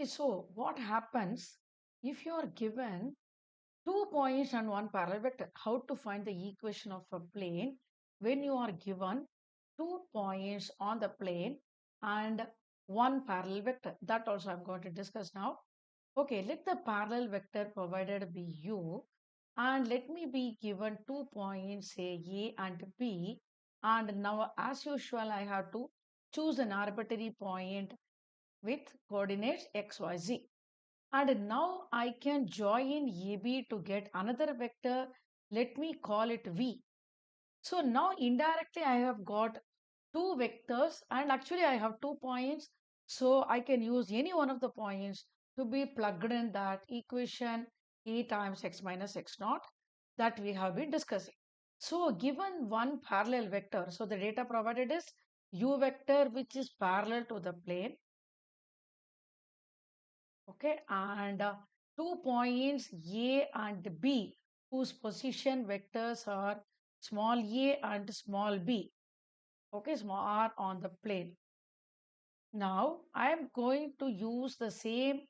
So what happens if you are given 2 points and one parallel vector? How to find the equation of a plane when you are given 2 points on the plane and one parallel vector? That also I'm going to discuss now. Okay, let the parallel vector provided be u, and let me be given 2 points, say A and B, and now as usual I have to choose an arbitrary point with coordinates x, y, z. And now I can join AB to get another vector. Let me call it V. So now indirectly I have got two vectors and actually I have 2 points. So I can use any one of the points to be plugged in that equation E times x minus x naught that we have been discussing. So given one parallel vector, so the data provided is u vector which is parallel to the plane. Okay, and 2 points A and B whose position vectors are small a and small b. Okay, small r on the plane. Now I am going to use the same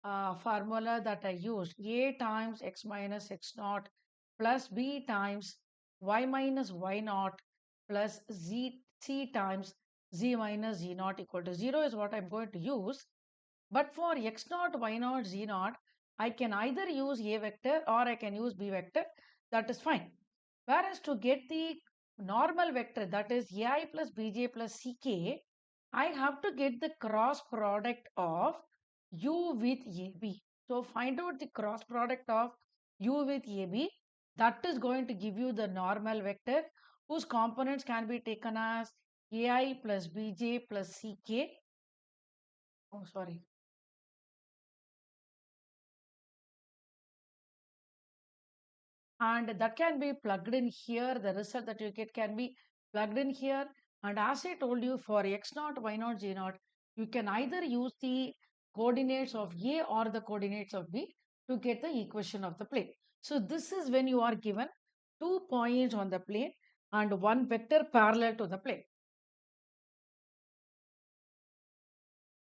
formula that I used, a times x minus x naught plus b times y minus y naught plus c times z minus z naught equal to 0 is what I'm going to use. But for x naught, y naught, z naught, I can either use a vector or I can use b vector. That is fine. Whereas to get the normal vector, that is ai plus bj plus ck, I have to get the cross product of u with ab. So find out the cross product of u with ab. That is going to give you the normal vector whose components can be taken as ai plus bj plus ck. Oh, sorry. And that can be plugged in here. The result that you get can be plugged in here. And as I told you, for x naught, y naught, z naught, you can either use the coordinates of a or the coordinates of b to get the equation of the plane. So this is when you are given 2 points on the plane and one vector parallel to the plane.